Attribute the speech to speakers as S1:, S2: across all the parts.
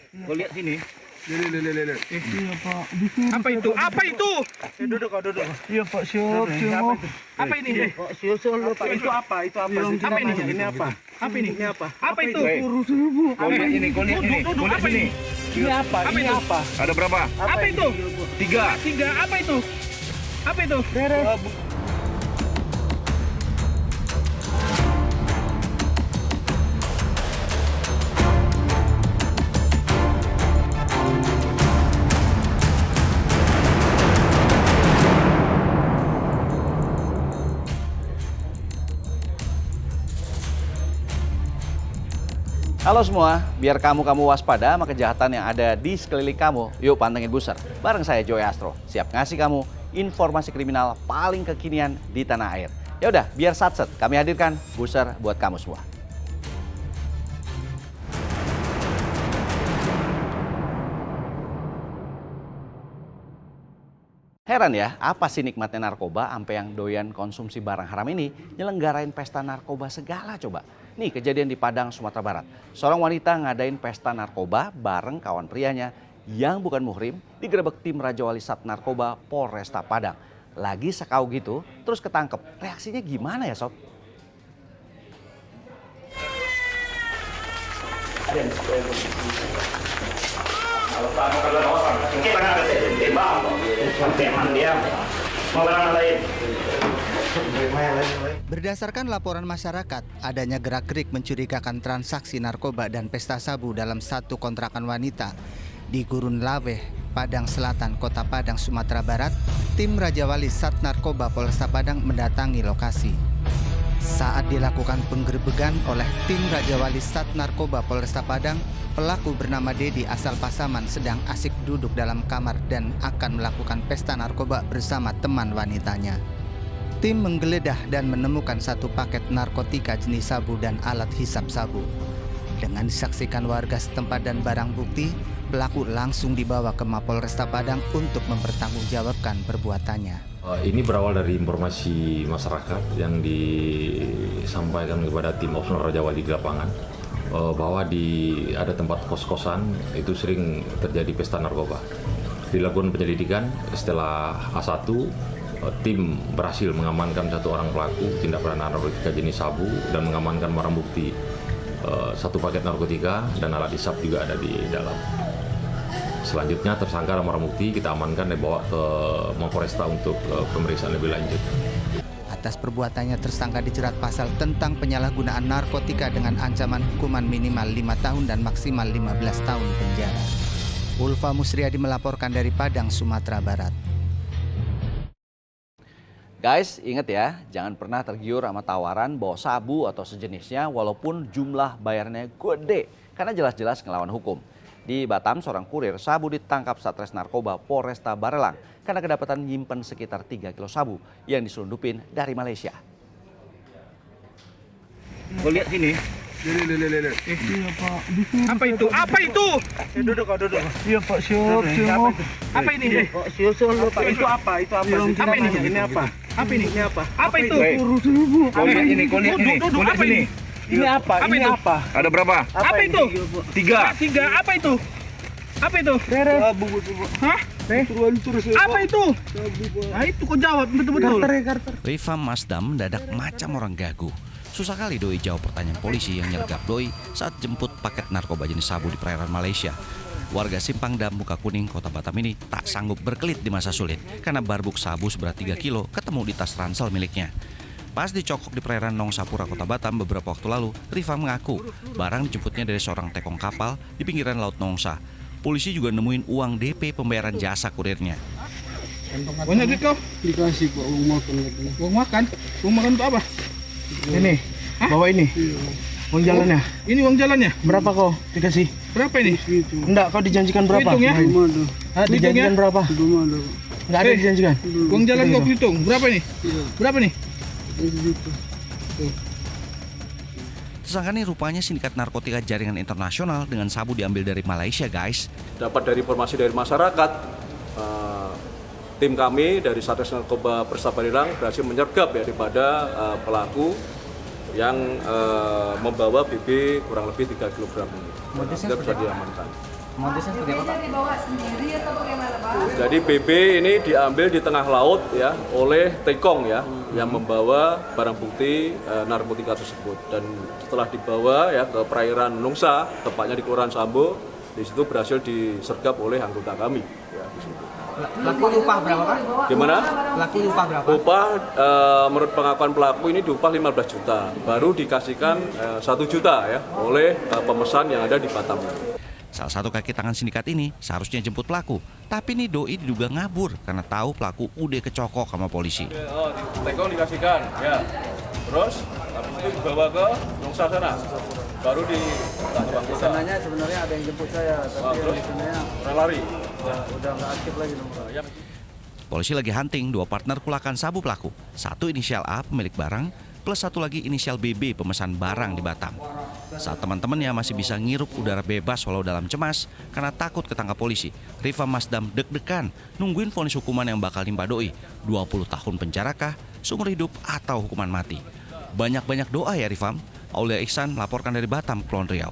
S1: Kau lihat sini.
S2: Lihat.
S3: Iya Pak. Di sini.
S1: Apa itu? Apa itu?
S2: Duduk.
S3: Iya Pak, siap.
S1: Apa ini?
S2: Itu apa?
S1: Apa ini?
S2: Ini apa?
S1: Apa ini?
S2: Ini apa?
S1: Apa itu?
S2: Kau lihat ini.
S1: Duduk. Apa ini?
S2: Ini apa?
S1: Apa
S2: Ini
S1: itu?
S2: apa?
S4: Ada berapa?
S1: Apa itu?
S4: 3.
S1: 3. Apa itu? Apa itu?
S5: Halo semua, biar kamu waspada sama kejahatan yang ada di sekeliling kamu. Yuk pantengin Buser, bareng saya Joy Astro. Siap ngasih kamu informasi kriminal paling kekinian di tanah air. Ya udah, biar satset kami hadirkan Buser buat kamu semua. Heran ya, apa sih nikmatnya narkoba sampai yang doyan konsumsi barang haram ini nyelenggarain pesta narkoba segala coba. Nih kejadian di Padang, Sumatera Barat. Seorang wanita ngadain pesta narkoba bareng kawan prianya yang bukan muhrim digerebek tim Raja Wali Sat Narkoba Polresta Padang. Lagi sekau gitu, terus ketangkep. Reaksinya gimana ya sob?
S6: Berdasarkan laporan masyarakat, adanya gerak-gerik mencurigakan transaksi narkoba dan pesta sabu dalam satu kontrakan wanita di Gurun Laweh, Padang Selatan, Kota Padang, Sumatera Barat. Tim Raja Wali Sat Narkoba Polresta Padang mendatangi lokasi. Saat dilakukan penggerebekan oleh tim Raja Wali Sat Narkoba Polresta Padang, pelaku bernama Dedi asal Pasaman sedang asik duduk dalam kamar dan akan melakukan pesta narkoba bersama teman wanitanya. Tim menggeledah dan menemukan satu paket narkotika jenis sabu dan alat hisap sabu. Dengan disaksikan warga setempat dan barang bukti, pelaku langsung dibawa ke Mapolresta Padang untuk mempertanggungjawabkan perbuatannya.
S7: Ini berawal dari informasi masyarakat yang disampaikan kepada tim Opsional Raja Wali di lapangan bahwa ada tempat kos-kosan itu sering terjadi pesta narkoba. Dilakukan penyelidikan setelah A1, tim berhasil mengamankan satu orang pelaku tindak pidana narkotika jenis sabu dan mengamankan barang bukti satu paket narkotika dan alat hisap juga ada di dalam. Selanjutnya tersangka dan barang bukti kita amankan dan dibawa ke Mapolresta untuk pemeriksaan lebih lanjut.
S6: Atas perbuatannya tersangka dijerat pasal tentang penyalahgunaan narkotika dengan ancaman hukuman minimal 5 tahun dan maksimal 15 tahun penjara. Ulfa Musriyadi melaporkan dari Padang, Sumatera Barat.
S5: Guys, ingat ya, jangan pernah tergiur sama tawaran bawa sabu atau sejenisnya walaupun jumlah bayarnya gede. Karena jelas-jelas ngelawan hukum. Di Batam, seorang kurir sabu ditangkap Satres Narkoba Polresta Barelang karena kedapatan nyimpen sekitar 3 kilo sabu yang diselundupin dari Malaysia.
S1: Kau lihat sini.
S3: Iya Pak. Di sini.
S1: Apa itu? Apa itu?
S2: Duduk.
S3: Iya Pak, siap.
S1: Apa ini?
S2: Itu apa?
S1: Apa ini?
S2: Ini apa?
S1: Apa ini?
S2: Ini apa?
S1: Apa itu?
S4: Kau lihat ini.
S1: Duduk. Apa ini?
S2: Ini apa?
S1: Apa
S2: Ini
S1: itu?
S2: apa?
S4: Ada berapa?
S1: Apa itu?
S4: 3.
S1: 3. Apa itu? Apa itu?
S2: Sabu.
S1: Hah? Apa itu? Nah itu kau jawab betul-betul.
S5: Rifa Masdam mendadak macam orang gagu. Susah kali Doi jawab pertanyaan polisi yang nyergap Doi saat jemput paket narkoba jenis sabu di perairan Malaysia. Warga Simpang Dam, Muka Kuning, Kota Batam ini tak sanggup berkelit di masa sulit karena barbuk sabu seberat 3 kilo ketemu di tas ransel miliknya. Pas dicokok di perairan Nongsapura, Kota Batam beberapa waktu lalu, Rifa mengaku barang dijemputnya dari seorang tekong kapal di pinggiran Laut Nongsa. Polisi juga nemuin uang DP pembayaran jasa kurirnya.
S1: Banyak duit kau?
S3: Dikasih Pak, uang makan lagi.
S1: Uang makan? Uang makan untuk apa?
S2: Ini. Bawa ini. Uang jalannya.
S1: Ini uang jalannya?
S2: Berapa kau dikasih?
S1: Berapa ini?
S2: Enggak, kau dijanjikan berapa?
S1: Hitung ya?
S2: Dijanjikan berapa? Enggak ada dijanjikan.
S1: Uang jalan kau hitung. Berapa ini? Berapa nih?
S5: Tersangka ini rupanya sindikat narkotika jaringan internasional dengan sabu diambil dari Malaysia, guys.
S8: Dapat dari informasi dari masyarakat, tim kami dari Satres Narkoba Polresta Barelang berhasil menyergap ya daripada pelaku yang membawa BB kurang lebih 3 kg ini. Sudah bisa diamankan.
S6: Modusnya seperti apa, Pak?
S9: Dibawa sendiri atau bagaimana, Pak?
S8: Jadi BB ini diambil di tengah laut ya oleh Tekong ya yang membawa barang bukti narkotika tersebut, dan setelah dibawa ya ke perairan Nungsa, tepatnya di Kelurahan Sambo, di situ berhasil disergap oleh anggota kami ya di situ.
S6: Pelaku upah berapa, Pak?
S8: Gimana?
S6: Pelaku upah berapa?
S8: Upah menurut pengakuan pelaku ini diupah 15 juta, baru dikasihkan 1 juta ya oleh pemesan yang ada di Batam.
S5: Salah satu kaki tangan sindikat ini seharusnya jemput pelaku, tapi nih doi diduga ngabur karena tahu pelaku udah kecokok sama polisi.
S8: Oh, Tekong dikasihkan ya. Terus habis itu dibawa ke Nungsa sana. Baru ditangkap anggota.
S3: Sananya sebenarnya ada yang jemput saya, tapi
S8: terus
S3: sebenarnya
S8: lari.
S3: udah nggak aktif lagi dong, Pak.
S5: Polisi lagi hunting 2 partner kulakan sabu pelaku. Satu inisial A pemilik barang, plus satu lagi inisial BB pemesan barang di Batam. Saat teman-temannya masih bisa ngirup udara bebas walau dalam cemas karena takut ketangkap polisi, Rifa Masdam deg-degan nungguin vonis hukuman yang bakal nimpa doi, 20 tahun penjara kah, seumur hidup atau hukuman mati. Banyak-banyak doa ya Rifam. Aulia Ihsan melaporkan dari Batam, Kepulauan Riau.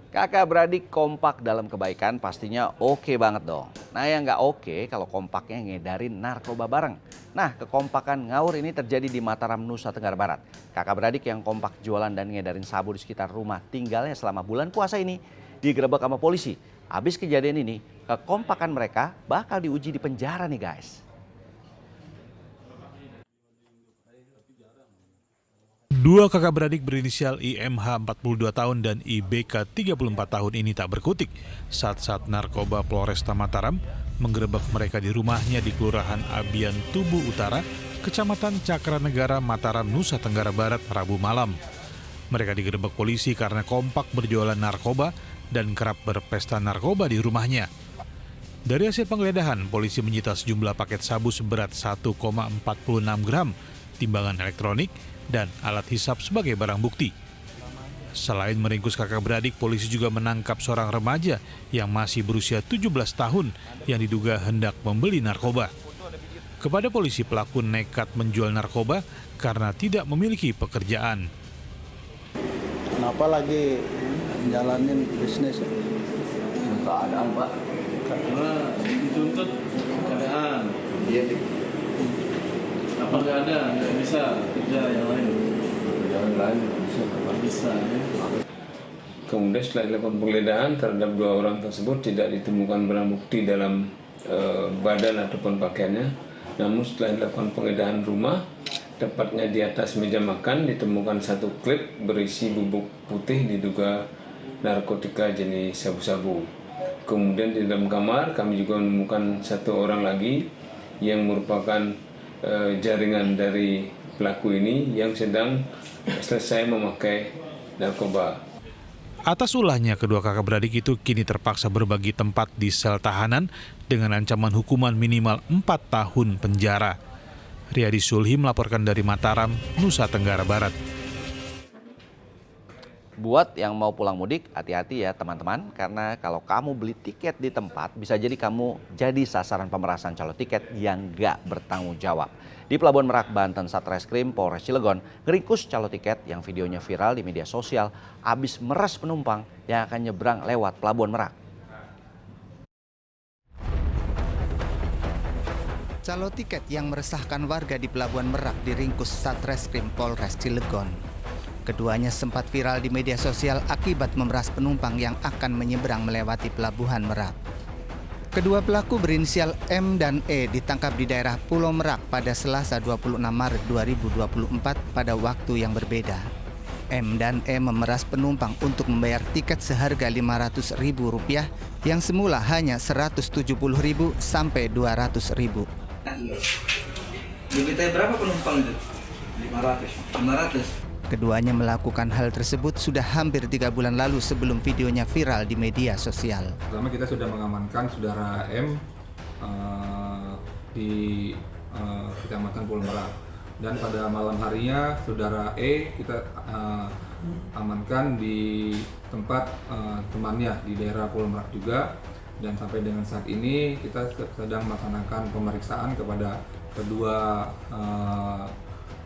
S5: Kakak beradik kompak dalam kebaikan pastinya oke banget dong. Nah yang nggak oke kalau kompaknya ngedarin narkoba bareng. Nah kekompakan ngawur ini terjadi di Mataram, Nusa Tenggara Barat. Kakak beradik yang kompak jualan dan ngedarin sabu di sekitar rumah tinggalnya selama bulan puasa ini digerebek sama polisi. Habis kejadian ini, kekompakan mereka bakal diuji di penjara nih guys.
S10: Dua kakak beradik berinisial IMH 42 tahun dan IBK 34 tahun ini tak berkutik saat narkoba Polresta Mataram menggerebek mereka di rumahnya di Kelurahan Abian Tubu Utara, Kecamatan Cakranegara, Mataram, Nusa Tenggara Barat, Rabu malam. Mereka digerebek polisi karena kompak berjualan narkoba dan kerap berpesta narkoba di rumahnya. Dari hasil penggeledahan, polisi menyita sejumlah paket sabu seberat 1,46 gram, timbangan elektronik, dan alat hisap sebagai barang bukti. Selain meringkus kakak beradik, polisi juga menangkap seorang remaja yang masih berusia 17 tahun yang diduga hendak membeli narkoba. Kepada polisi, pelaku nekat menjual narkoba karena tidak memiliki pekerjaan.
S3: Kenapa lagi menjalanin bisnis?
S4: Keadaan, Pak. Karena dituntut keadaan. Iya, apa nggak ada? Nggak bisa kerja yang lain. Yang lain bisa. Ya.
S11: Kemudian setelah dilakukan penggeledahan terhadap 2 orang tersebut tidak ditemukan barang bukti dalam badan ataupun pakaiannya. Namun setelah dilakukan penggeledahan rumah, tepatnya di atas meja makan ditemukan 1 klip berisi bubuk putih diduga narkotika jenis sabu-sabu. Kemudian di dalam kamar kami juga menemukan 1 orang lagi yang merupakan jaringan dari pelaku ini yang sedang selesai memakai narkoba.
S10: Atas ulahnya, kedua kakak beradik itu kini terpaksa berbagi tempat di sel tahanan dengan ancaman hukuman minimal 4 tahun penjara. Riyadi Sulhi melaporkan dari Mataram, Nusa Tenggara Barat.
S5: Buat yang mau pulang mudik, hati-hati ya teman-teman, karena kalau kamu beli tiket di tempat, bisa jadi kamu jadi sasaran pemerasan calo tiket yang nggak bertanggung jawab. Di Pelabuhan Merak, Banten, Satreskrim Polres Cilegon ngeringkus calo tiket yang videonya viral di media sosial abis meres penumpang yang akan nyebrang lewat Pelabuhan Merak.
S6: Calo tiket yang meresahkan warga di Pelabuhan Merak diringkus Satreskrim Polres Cilegon. Keduanya sempat viral di media sosial akibat memeras penumpang yang akan menyeberang melewati Pelabuhan Merak. Kedua pelaku berinisial M dan E ditangkap di daerah Pulau Merak pada Selasa 26 Maret 2024 pada waktu yang berbeda. M dan E memeras penumpang untuk membayar tiket seharga Rp500.000 yang semula hanya Rp170.000 sampai Rp200.000.
S1: Diminta berapa penumpang itu? 500.
S6: Keduanya melakukan hal tersebut sudah hampir 3 bulan lalu sebelum videonya viral di media sosial.
S12: Pertama kita sudah mengamankan saudara M di Kecamatan Pulau Merak, dan pada malam harinya saudara E kita amankan di tempat temannya di daerah Pulau Merak juga, dan sampai dengan saat ini kita sedang melaksanakan pemeriksaan kepada kedua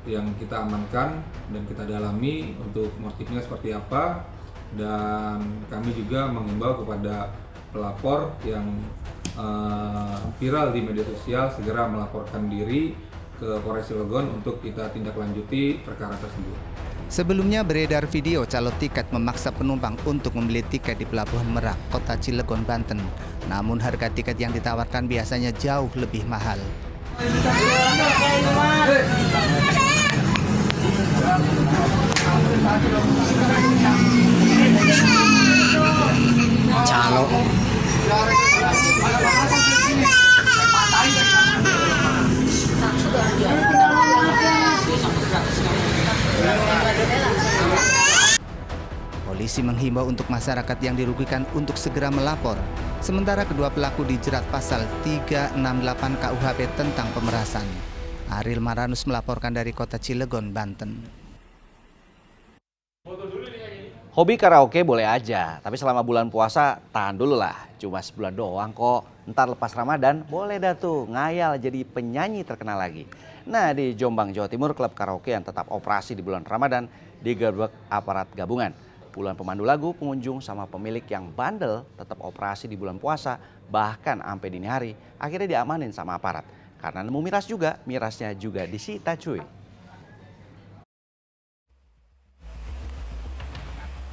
S12: yang kita amankan dan kita dalami untuk motifnya seperti apa, Dan kami juga mengimbau kepada pelapor yang viral di media sosial segera melaporkan diri ke Polres Cilegon untuk kita tindak lanjuti perkara tersebut.
S6: Sebelumnya beredar video calo tiket memaksa penumpang untuk membeli tiket di Pelabuhan Merak, Kota Cilegon, Banten. Namun harga tiket yang ditawarkan biasanya jauh lebih mahal.
S2: Calo.
S6: Polisi menghimbau untuk masyarakat yang dirugikan untuk segera melapor. Sementara kedua pelaku dijerat pasal 368 KUHP tentang pemerasan. Ariel Maranus melaporkan dari Kota Cilegon, Banten.
S5: Hobi karaoke boleh aja, tapi selama bulan puasa tahan dulu lah. Cuma sebulan doang kok. Ntar lepas Ramadan boleh dah tuh ngayal jadi penyanyi terkenal lagi. Nah, di Jombang, Jawa Timur, klub karaoke yang tetap operasi di bulan Ramadan digerebek aparat gabungan. Puluhan pemandu lagu, pengunjung sama pemilik yang bandel tetap operasi di bulan puasa, bahkan sampai dini hari akhirnya diamanin sama aparat. Karena nemu miras juga, mirasnya juga disita cuy.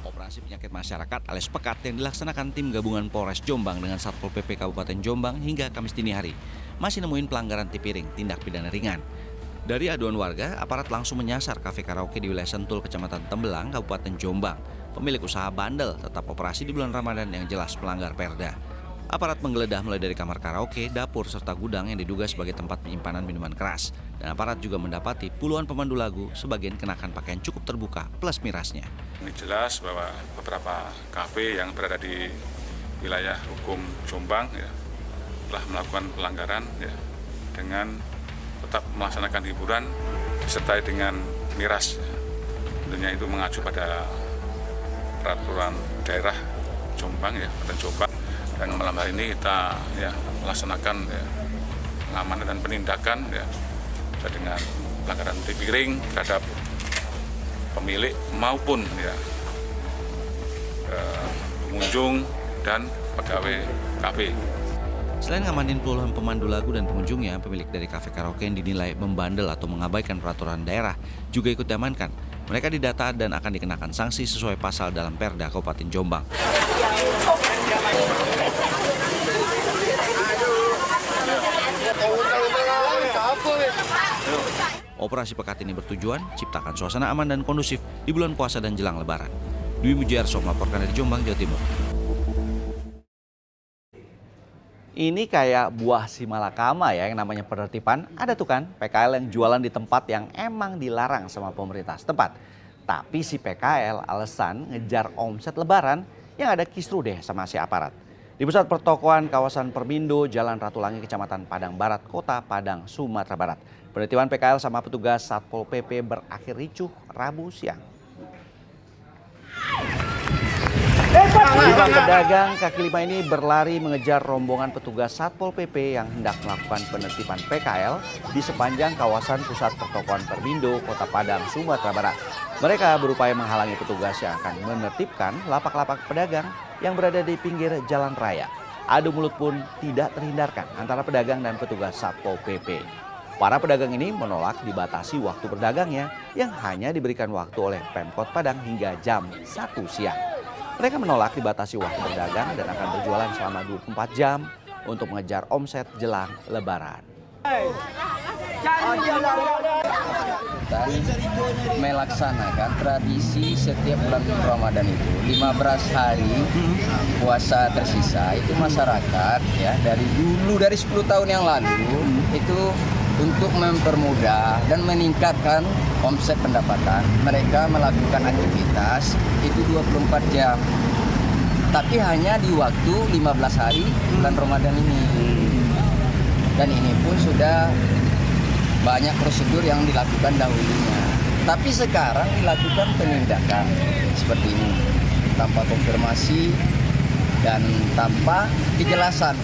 S5: Operasi penyakit masyarakat alias pekat yang dilaksanakan tim gabungan Polres Jombang dengan Satpol PP Kabupaten Jombang hingga Kamis dini hari masih nemuin pelanggaran tipiring, tindak pidana ringan. Dari aduan warga, aparat langsung menyasar kafe karaoke di wilayah Sentul, Kecamatan Tembelang, Kabupaten Jombang. Pemilik usaha bandel tetap operasi di bulan Ramadan yang jelas melanggar perda. Aparat menggeledah mulai dari kamar karaoke, dapur, serta gudang yang diduga sebagai tempat penyimpanan minuman keras. Dan aparat juga mendapati puluhan pemandu lagu, sebagian kenakan pakaian cukup terbuka plus mirasnya.
S13: Ini jelas bahwa beberapa kafe yang berada di wilayah hukum Jombang ya, telah melakukan pelanggaran ya, dengan tetap melaksanakan hiburan disertai dengan miras. Ya. Tentunya itu mengacu pada peraturan daerah Jombang ya, Kabupaten Jombang. Dan malam hari ini kita ya melaksanakan ya, pengamanan dan penindakan ya dengan pelanggaran tipiring terhadap pemilik maupun ya pengunjung dan pegawai kafe.
S5: Selain ngamanin puluhan pemandu lagu dan pengunjungnya, pemilik dari kafe karaoke yang dinilai membandel atau mengabaikan peraturan daerah juga ikut diamankan. Mereka didata dan akan dikenakan sanksi sesuai pasal dalam Perda Kabupaten Jombang. Operasi pekat ini bertujuan ciptakan suasana aman dan kondusif di bulan puasa dan jelang Lebaran. Dwi Mujiarso melaporkan dari Jombang, Jawa Timur. Ini kayak buah si malakama ya, yang namanya penertiban. Ada tuh kan PKL yang jualan di tempat yang emang dilarang sama pemerintah setempat. Tapi si PKL alasan ngejar omset Lebaran yang ada kisru deh sama si aparat. Di pusat pertokoan kawasan Permindo, Jalan Ratulangi, Kecamatan Padang Barat, Kota Padang, Sumatera Barat. Penertiban PKL sama petugas Satpol PP berakhir ricuh Rabu siang. Lima pedagang kaki lima ini berlari mengejar rombongan petugas Satpol PP yang hendak melakukan penertiban PKL di sepanjang kawasan pusat pertokoan Permindo, Kota Padang, Sumatera Barat. Mereka berupaya menghalangi petugas yang akan menertibkan lapak-lapak pedagang yang berada di pinggir jalan raya. Adu mulut pun tidak terhindarkan antara pedagang dan petugas Satpol PP. Para pedagang ini menolak dibatasi waktu berdagangnya yang hanya diberikan waktu oleh Pemkot Padang hingga jam 1 siang. Mereka menolak dibatasi waktu berdagang dan akan berjualan selama 24 jam untuk mengejar omset jelang Lebaran.
S14: Dan melaksanakan tradisi setiap bulan Ramadan itu 15 hari puasa tersisa itu masyarakat ya dari 10 tahun yang lalu itu untuk mempermudah dan meningkatkan omset pendapatan, mereka melakukan aktivitas itu 24 jam. Tapi hanya di waktu 15 hari bulan Ramadan ini. Dan ini pun sudah banyak prosedur yang dilakukan dahulunya. Tapi sekarang dilakukan penindakan seperti ini tanpa konfirmasi dan tanpa kejelasan.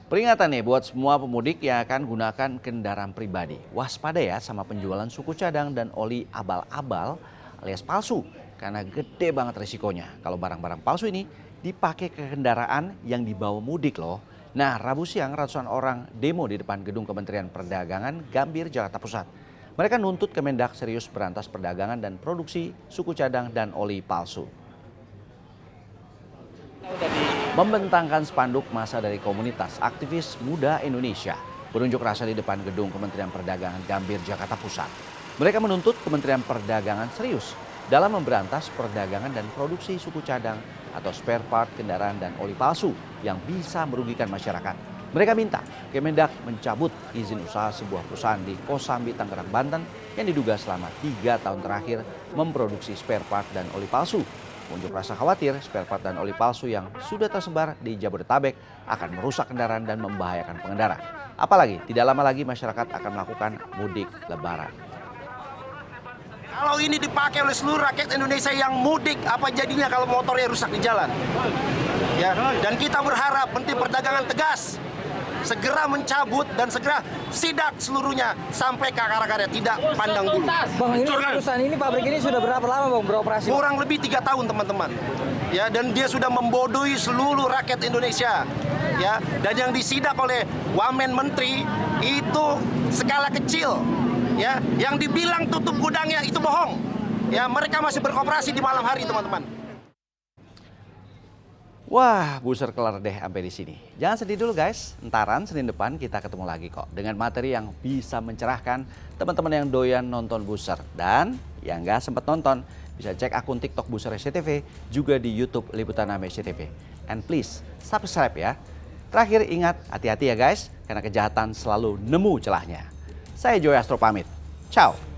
S5: Peringatan nih buat semua pemudik yang akan gunakan kendaraan pribadi. Waspada ya sama penjualan suku cadang dan oli abal-abal alias palsu. karena gede banget resikonya kalau barang-barang palsu ini dipakai ke kendaraan yang dibawa mudik loh. Nah, Rabu siang ratusan orang demo di depan gedung Kementerian Perdagangan Gambir, Jakarta Pusat. Mereka nuntut Kemendak serius berantas perdagangan dan produksi suku cadang dan oli palsu. Membentangkan spanduk massa dari komunitas aktivis muda Indonesia berunjuk rasa di depan gedung Kementerian Perdagangan Gambir, Jakarta Pusat. Mereka menuntut Kementerian Perdagangan serius dalam memberantas perdagangan dan produksi suku cadang atau spare part kendaraan dan oli palsu yang bisa merugikan masyarakat. Mereka minta Kemendak mencabut izin usaha sebuah perusahaan di Kosambi, Tangerang, Banten yang diduga selama 3 tahun terakhir memproduksi spare part dan oli palsu. Unjuk rasa khawatir spare part dan oli palsu yang sudah tersebar di Jabodetabek akan merusak kendaraan dan membahayakan pengendara. Apalagi tidak lama lagi masyarakat akan melakukan mudik lebaran.
S15: Kalau ini dipakai oleh seluruh rakyat Indonesia yang mudik, apa jadinya kalau motornya rusak di jalan? Ya, dan kita berharap Menteri Perdagangan tegas, segera mencabut dan segera sidak seluruhnya sampai ke akar-akarnya, tidak pandang bulu.
S16: Bang, ini perusahaan ini, pabrik ini sudah berapa lama Bang beroperasi?
S15: Kurang lebih 3 tahun teman-teman. Ya, dan dia sudah membodohi seluruh rakyat Indonesia. Ya, dan yang disidak oleh wamen menteri itu skala kecil. Ya, yang dibilang tutup gudangnya itu bohong. Ya, mereka masih beroperasi di malam hari, teman-teman.
S5: Wah, Buser kelar deh sampai di sini. Jangan sedih dulu guys, entaran Senin depan kita ketemu lagi kok dengan materi yang bisa mencerahkan teman-teman yang doyan nonton Buser. Dan yang nggak sempat nonton bisa cek akun TikTok Buser SCTV, juga di YouTube Liputan Ame SCTV. And please subscribe ya. Terakhir ingat, hati-hati ya guys, karena kejahatan selalu nemu celahnya. Saya Joy Astro pamit. Ciao.